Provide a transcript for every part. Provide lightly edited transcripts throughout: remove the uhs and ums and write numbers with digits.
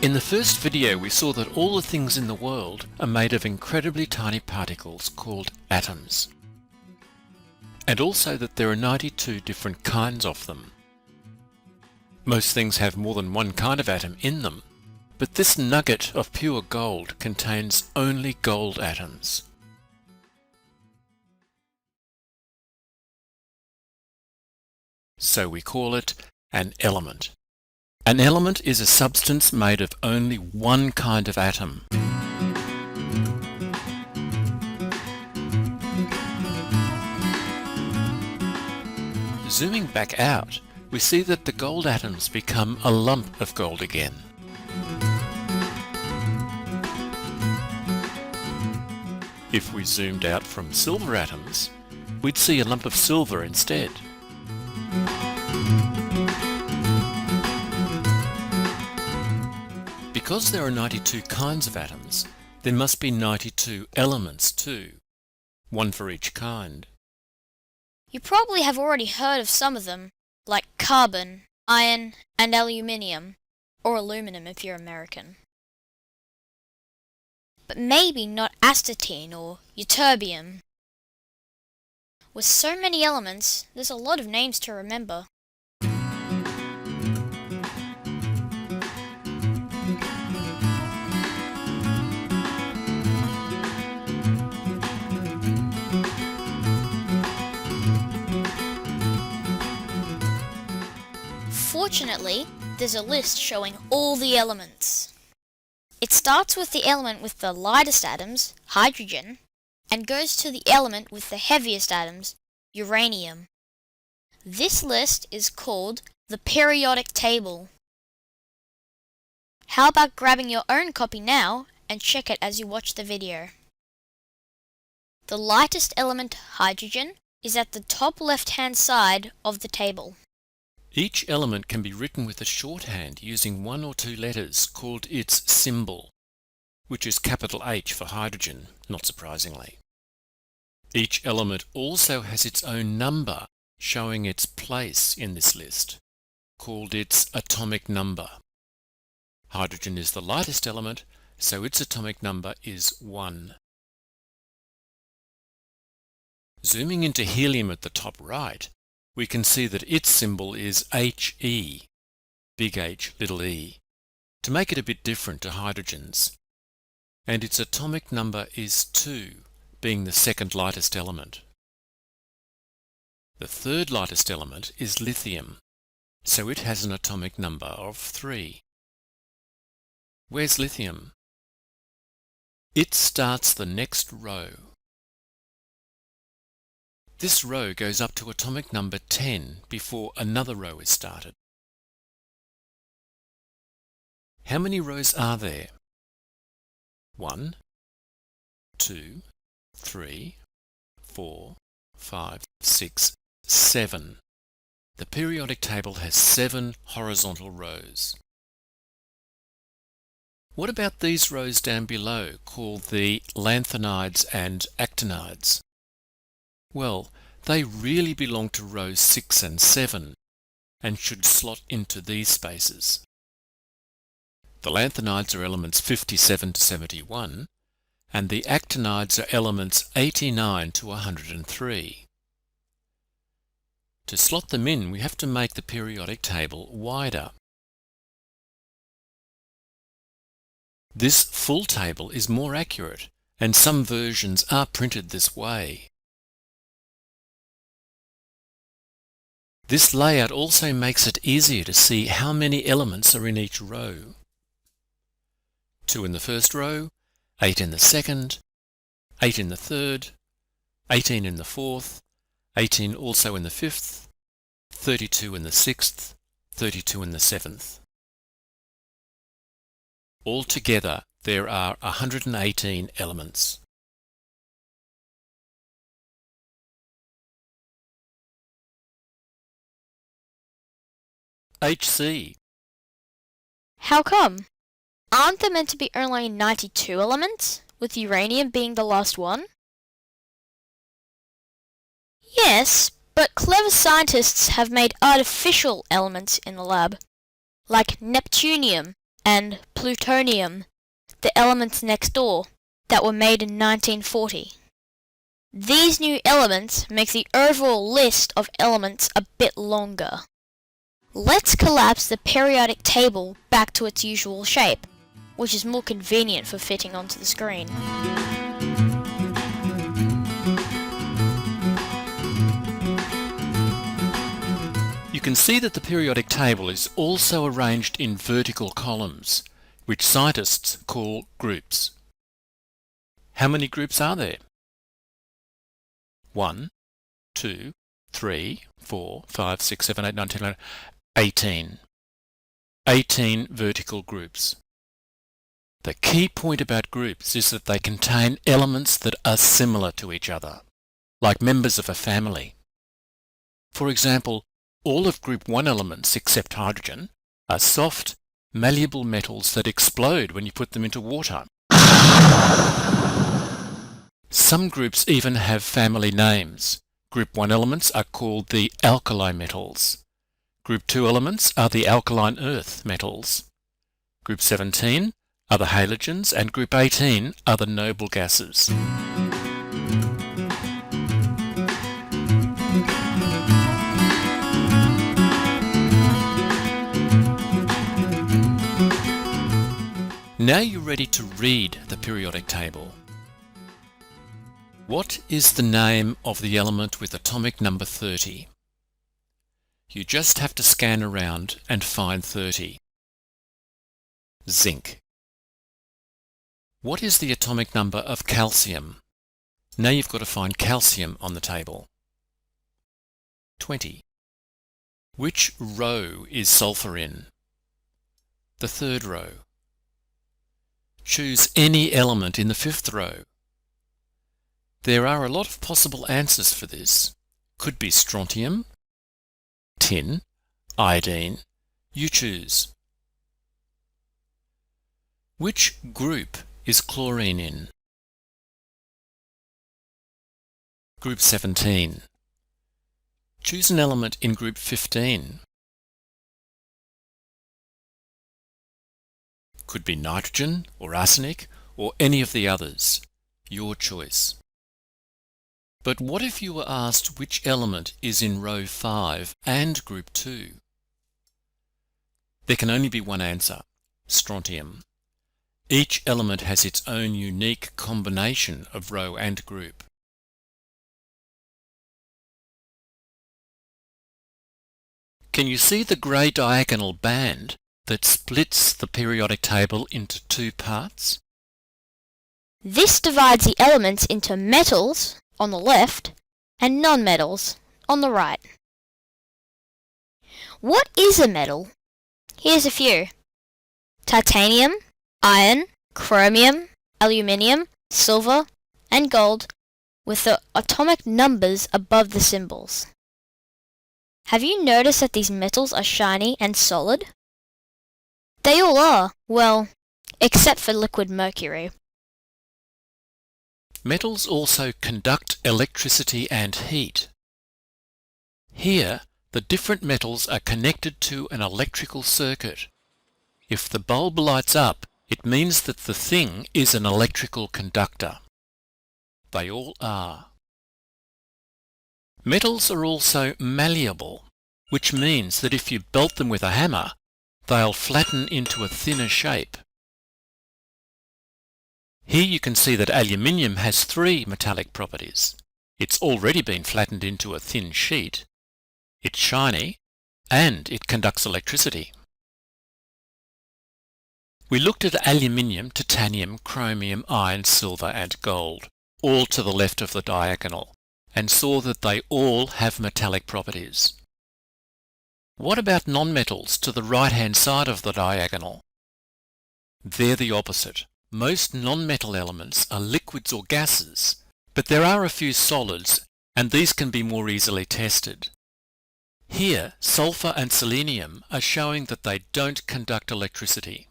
In the first video we saw that all the things in the world are made of incredibly tiny particles called atoms, and also that there are 92 different kinds of them. Most things have more than one kind of atom in them, but this nugget of pure gold contains only gold atoms. So we call it an element. An element is a substance made of only one kind of atom. Zooming back out, we see that the gold atoms become a lump of gold again. If we zoomed out from silver atoms, we'd see a lump of silver instead. Because there are 92 kinds of atoms, there must be 92 elements too, one for each kind. You probably have already heard of some of them, like carbon, iron, and aluminium, or aluminum if you're American. But maybe not astatine or ytterbium. With so many elements, there's a lot of names to remember. Fortunately, there's a list showing all the elements. It starts with the element with the lightest atoms, hydrogen, and goes to the element with the heaviest atoms, uranium. This list is called the periodic table. How about grabbing your own copy now and check it as you watch the video? The lightest element, hydrogen, is at the top left-hand side of the table. Each element can be written with a shorthand using one or two letters called its symbol, which is capital H for hydrogen, not surprisingly. Each element also has its own number, showing its place in this list, called its atomic number. Hydrogen is the lightest element, so its atomic number is 1. Zooming into helium at the top right, we can see that its symbol is He, big H, little e, to make it a bit different to hydrogen's. And its atomic number is 2, being the second lightest element. The third lightest element is lithium, so it has an atomic number of 3. Where's lithium? It starts the next row. This row goes up to atomic number 10 before another row is started. How many rows are there? 1, 2, 3, 4, 5, 6, 7. The periodic table has 7 horizontal rows. What about these rows down below, called the lanthanides and actinides? Well, they really belong to rows 6 and 7 and should slot into these spaces. The lanthanides are elements 57 to 71 and the actinides are elements 89 to 103. To slot them in, we have to make the periodic table wider. This full table is more accurate, and some versions are printed this way. This layout also makes it easier to see how many elements are in each row. 2 in the first row, 8 in the second, 8 in the third, 18 in the fourth, 18 also in the fifth, 32 in the sixth, 32 in the seventh. Altogether, there are 118 elements. HC. How come? Aren't there meant to be only 92 elements, with uranium being the last one? Yes, but clever scientists have made artificial elements in the lab, like neptunium and plutonium, the elements next door, that were made in 1940. These new elements make the overall list of elements a bit longer. Let's collapse the periodic table back to its usual shape, which is more convenient for fitting onto the screen. You can see that the periodic table is also arranged in vertical columns, which scientists call groups. How many groups are there? 1, 2, 3, 4, 5, 6, 7, 8, 9, 10, 11, 18. 18 vertical groups. The key point about groups is that they contain elements that are similar to each other, like members of a family. For example, all of group 1 elements except hydrogen are soft, malleable metals that explode when you put them into water. Some groups even have family names. Group 1 elements are called the alkali metals. Group 2 elements are the alkaline earth metals. Group 17 are the halogens, and Group 18 are the noble gases. Now you're ready to read the periodic table. What is the name of the element with atomic number 30? You just have to scan around and find 30. Zinc. What is the atomic number of calcium? Now you've got to find calcium on the table. 20. Which row is sulfur in? The third row. Choose any element in the fifth row. There are a lot of possible answers for this. Could be strontium, tin, iodine. You choose. Which group is chlorine in? Group 17. Choose an element in group 15. Could be nitrogen or arsenic or any of the others. Your choice. But what if you were asked which element is in row 5 and group 2? There can only be one answer: strontium. Each element has its own unique combination of row and group. Can you see the grey diagonal band that splits the periodic table into two parts? This divides the elements into metals on the left and non-metals on the right. What is a metal? Here's a few: titanium, iron, chromium, aluminium, silver, and gold, with the atomic numbers above the symbols. Have you noticed that these metals are shiny and solid? They all are, well, except for liquid mercury. Metals also conduct electricity and heat. Here, the different metals are connected to an electrical circuit. If the bulb lights up, it means that the thing is an electrical conductor. They all are. Metals are also malleable, which means that if you belt them with a hammer, they'll flatten into a thinner shape. Here you can see that aluminium has 3 metallic properties. It's already been flattened into a thin sheet, it's shiny, and it conducts electricity. We looked at aluminium, titanium, chromium, iron, silver and gold, all to the left of the diagonal, and saw that they all have metallic properties. What about nonmetals to the right-hand side of the diagonal? They're the opposite. Most nonmetal elements are liquids or gases, but there are a few solids, and these can be more easily tested. Here, sulfur and selenium are showing that they don't conduct electricity.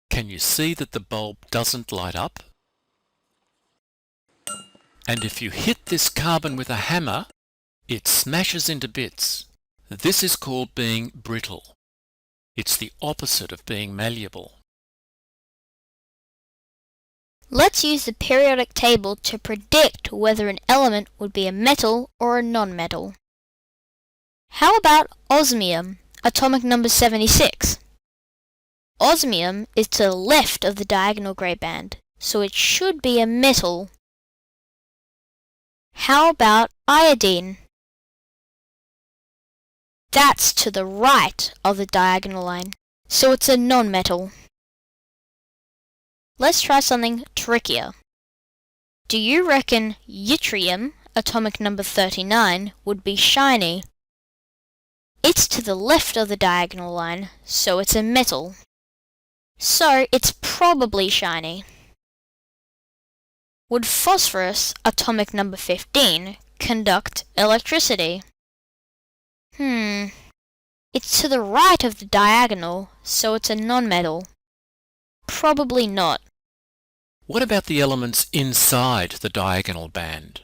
Can you see that the bulb doesn't light up? And if you hit this carbon with a hammer, it smashes into bits. This is called being brittle. It's the opposite of being malleable. Let's use the periodic table to predict whether an element would be a metal or a non-metal. How about osmium, atomic number 76? Osmium is to the left of the diagonal grey band, so it should be a metal. How about iodine? That's to the right of the diagonal line, so it's a non-metal. Let's try something trickier. Do you reckon yttrium, atomic number 39, would be shiny? It's to the left of the diagonal line, so it's a metal. So it's probably shiny. Would phosphorus, atomic number 15, conduct electricity? It's to the right of the diagonal, so it's a non-metal. Probably not. What about the elements inside the diagonal band?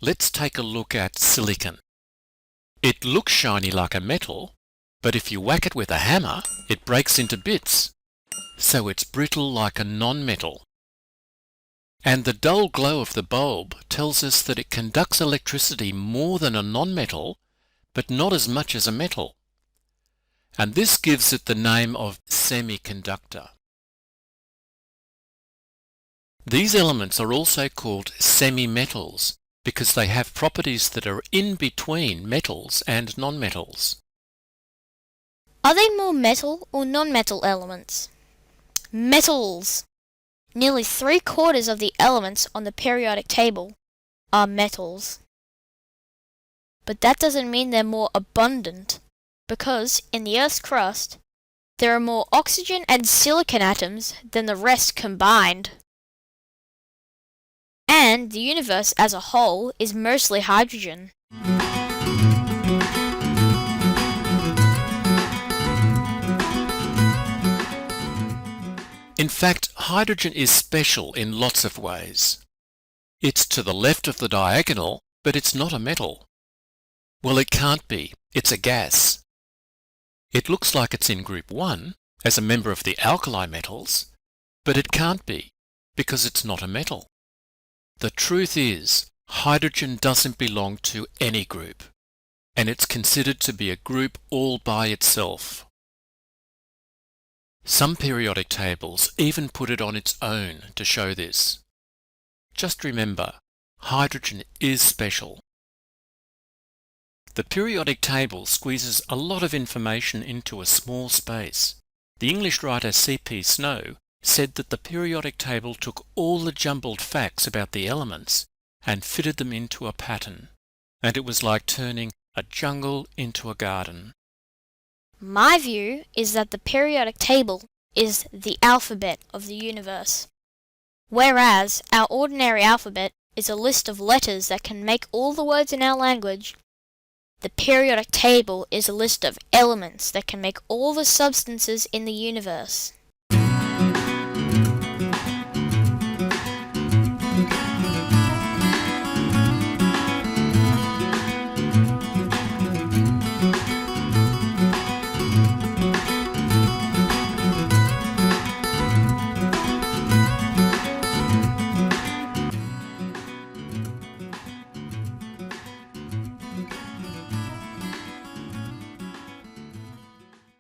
Let's take a look at silicon. It looks shiny like a metal, but if you whack it with a hammer, it breaks into bits. So it's brittle like a non-metal. And the dull glow of the bulb tells us that it conducts electricity more than a non-metal, but not as much as a metal. And this gives it the name of semiconductor. These elements are also called semi-metals because they have properties that are in between metals and non-metals. Are they more metal or non-metal elements? Metals! Nearly 3/4 of the elements on the periodic table are metals. But that doesn't mean they're more abundant, because in the Earth's crust, there are more oxygen and silicon atoms than the rest combined. And the universe as a whole is mostly hydrogen. In fact, hydrogen is special in lots of ways. It's to the left of the diagonal, but it's not a metal. Well, it can't be. It's a gas. It looks like it's in group 1, as a member of the alkali metals, but it can't be, because it's not a metal. The truth is, hydrogen doesn't belong to any group, and it's considered to be a group all by itself. Some periodic tables even put it on its own to show this. Just remember, hydrogen is special. The periodic table squeezes a lot of information into a small space. The English writer C.P. Snow said that the periodic table took all the jumbled facts about the elements and fitted them into a pattern, and it was like turning a jungle into a garden. My view is that the periodic table is the alphabet of the universe, whereas our ordinary alphabet is a list of letters that can make all the words in our language. The periodic table is a list of elements that can make all the substances in the universe.